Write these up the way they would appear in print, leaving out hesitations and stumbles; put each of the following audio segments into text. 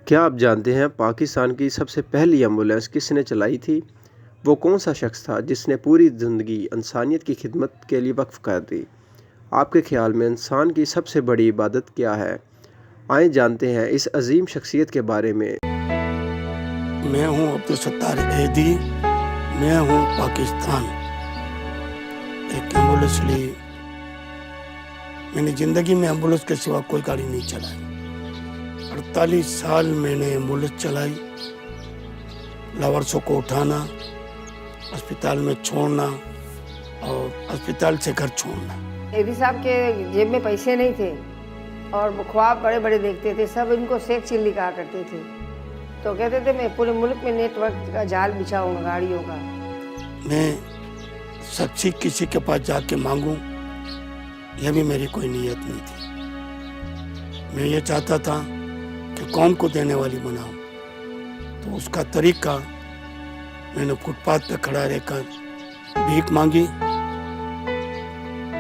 کیا آپ جانتے ہیں پاکستان کی سب سے پہلی ایمبولینس کس نے چلائی تھی؟ وہ کون سا شخص تھا جس نے پوری زندگی انسانیت کی خدمت کے لیے وقف کر دی؟ آپ کے خیال میں انسان کی سب سے بڑی عبادت کیا ہے؟ آئیں جانتے ہیں اس عظیم شخصیت کے بارے میں۔ میں ہوں عبدالستار ایدی، میں ہوں پاکستان۔ ایک ایمبولینس لی، میں نے زندگی میں ایمبولینس کے سوا کوئی گاڑی نہیں چلائی۔ 48 سال میں نے ایمبولینس چلائی، لاورسوں کو اٹھانا، اسپتال میں چھوڑنا اور اسپتال سے گھر چھوڑنا۔ ایدی صاحب کے جیب میں پیسے نہیں تھے اور خواب بڑے بڑے دیکھتے تھے، سب ان کو شیخ چلی کہا کرتے تھے، تو کہتے تھے میں پورے ملک میں نیٹ ورک کا جال بچھاؤں گا گاڑیوں کا۔ میں سچی کسی کے پاس جا کے مانگوں یہ بھی میری کوئی نیت نہیں تھی۔ میں یہ چاہتا تھا کہ قوم کو دینے والی بناؤں، تو اس کا طریقہ میں نے فٹ پاتھ پہ کھڑا رہ کر بھیک مانگی،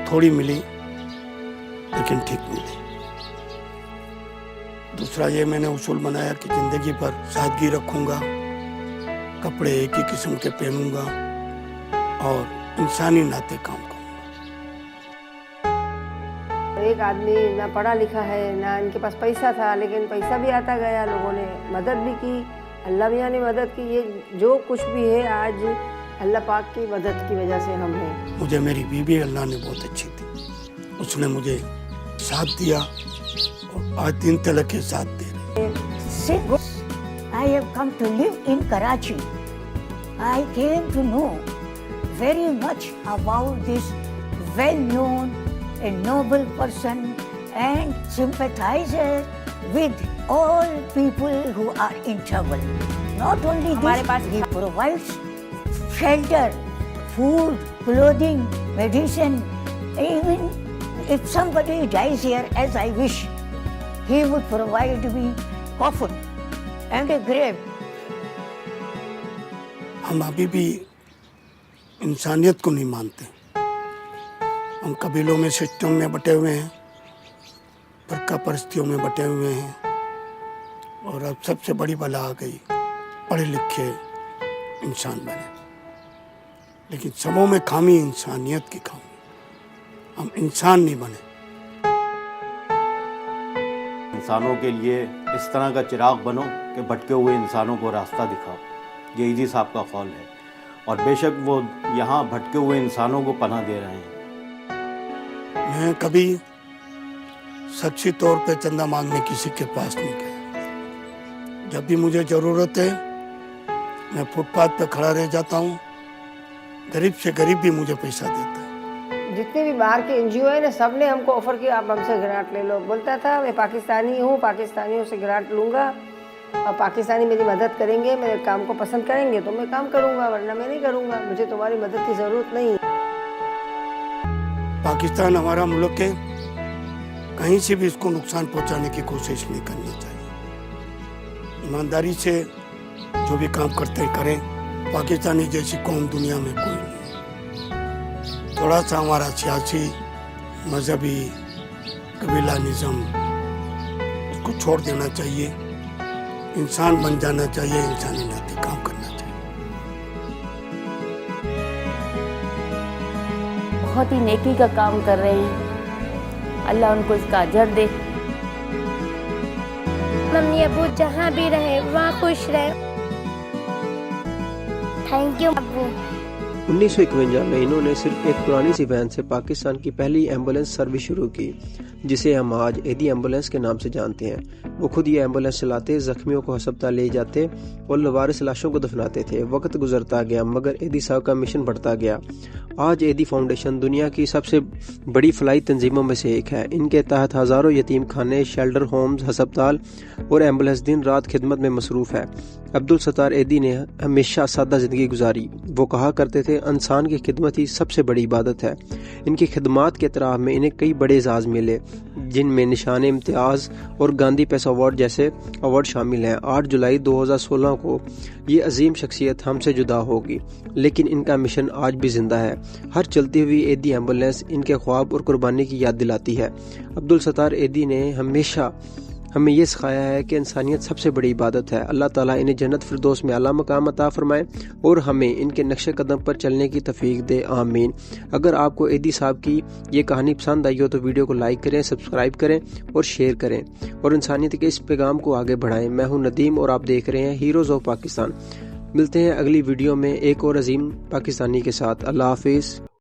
تھوڑی ملی لیکن ٹھیک ملی۔ دوسرا یہ میں نے اصول بنایا کہ زندگی پر سادگی رکھوں گا، کپڑے ایک ہی قسم کے پہنوں گا اور انسانی ناطے کام کروں گا۔ ایک آدمی نہ پڑھا لکھا ہے، نہ ان کے پاس پیسہ تھا، لیکن پیسہ بھی آتا گیا، لوگوں نے مدد بھی کی، اللہ میاں نے مدد کی۔ یہ جو کچھ بھی ہے آج اللہ پاک کی مدد کی وجہ سے ہم ہیں۔ مجھے میری بیوی اللہ نے بہت اچھی تھی، اس نے مجھے ساتھ دیا اور آج دن تلک کے ساتھ دے رہے۔ I have come to live in Karachi. I came to know very much about this well-known and noble person and sympathizes with all people who are in trouble. Not only this, he provides shelter, food, clothing, medicine. Even if somebody dies here, as I wish, he would provide me coffin and a grave. ہم ابھی بھی انسانیت کو نہیں مانتے، ہم قبیلوں میں سسٹم میں بٹے ہوئے ہیں، فرقہ پرستیوں میں بٹے ہوئے ہیں، اور اب سب سے بڑی بلا آ گئی، پڑھے لکھے انسان بنے، لیکن سبوں میں خامی انسانیت کی خامی، ہم انسان نہیں بنے۔ انسانوں کے لیے اس طرح کا چراغ بنو کہ بھٹکے ہوئے انسانوں کو راستہ دکھاؤ، یہ ایدی صاحب کا قول ہے، اور بے شک وہ یہاں بھٹکے ہوئے انسانوں کو پناہ دے رہے ہیں۔ میں کبھی شخصی طور پہ چندہ مانگنے کسی کے پاس نہیں گیا، جب بھی مجھے ضرورت ہے میں فٹ پاتھ پہ کھڑا رہ جاتا ہوں، غریب سے غریب بھی مجھے پیسہ دیتا ہے۔ جتنے بھی باہر کے NGO ہیں نا، سب نے ہم کو آفر کیا آپ ہم سے گرانٹ لے لو۔ بولتا تھا میں پاکستانی ہوں، پاکستانیوں سے گرانٹ لوں گا اور پاکستانی میری مدد کریں گے، میرے کام کو پسند کریں گے تو میں کام کروں گا، ورنہ میں نہیں کروں گا، مجھے تمہاری مدد کی ضرورت نہیں۔ پاکستان ہمارا ملک ہے، کہیں سے بھی اس کو نقصان پہنچانے کی کوشش نہیں کرنی چاہیے۔ ایمانداری سے جو بھی کام کرتے ہیں کریں، پاکستانی جیسی قوم دنیا میں کوئی نہیں۔ تھوڑا سا ہمارا سیاسی، مذہبی، قبیلہ نظام اس کو چھوڑ دینا چاہیے، انسان بن جانا چاہیے، انسانی ناطے کام کرنا چاہیے۔ بہت ہی نیکی کا کام کر رہے ہیں، اللہ ان کو اس کا اجر دے۔ ممی ابو جہاں بھی رہے وہاں خوش رہے۔ تھینک یو ابو۔ 1951 میں انہوں نے صرف ایک پرانی سی وین سے پاکستان کی پہلی ایمبولینس سروس شروع کی، جسے ہم آج ایدی ایمبولینس کے نام سے جانتے ہیں۔ وہ خود یہ ایمبولینس چلاتے، زخمیوں کو ہسپتال لے جاتے اور لوارث لاشوں کو دفناتے تھے۔ وقت گزرتا گیا مگر ایدی صاحب کا مشن بڑھتا گیا۔ آج ایدی فاؤنڈیشن دنیا کی سب سے بڑی فلاحی تنظیموں میں سے ایک ہے۔ ان کے تحت ہزاروں یتیم خانے، شیلٹر ہومز، ہسپتال اور ایمبولینس دن رات خدمت میں مصروف ہے۔ عبدالستار ایدی نے ہمیشہ سادہ زندگی گزاری۔ وہ کہا کرتے تھے انسان کی خدمت ہی سب سے بڑی عبادت ہے۔ ان کی خدمات کے اعتراف میں انہیں کئی بڑے اعزاز ملے، جن میں نشان امتیاز اور گاندھی پیس ایوارڈ جیسے ایوارڈ شامل ہیں۔ 8 جولائی 2016 کو یہ عظیم شخصیت ہم سے جدا ہوگی، لیکن ان کا مشن آج بھی زندہ ہے۔ ہر چلتی ہوئی ایدی ایمبولینس ان کے خواب اور قربانی کی یاد دلاتی ہے۔ عبدالستار ایدی نے ہمیشہ ہمیں یہ سکھایا ہے کہ انسانیت سب سے بڑی عبادت ہے۔ اللہ تعالیٰ انہیں جنت فردوس میں اعلیٰ مقام عطا فرمائے اور ہمیں ان کے نقش قدم پر چلنے کی توفیق دے، آمین۔ اگر آپ کو ایدی صاحب کی یہ کہانی پسند آئی ہو تو ویڈیو کو لائک کریں، سبسکرائب کریں اور شیئر کریں اور انسانیت کے اس پیغام کو آگے بڑھائیں۔ میں ہوں ندیم اور آپ دیکھ رہے ہیں ہیروز آف پاکستان۔ ملتے ہیں اگلی ویڈیو میں ایک اور عظیم پاکستانی کے ساتھ۔ اللہ حافظ۔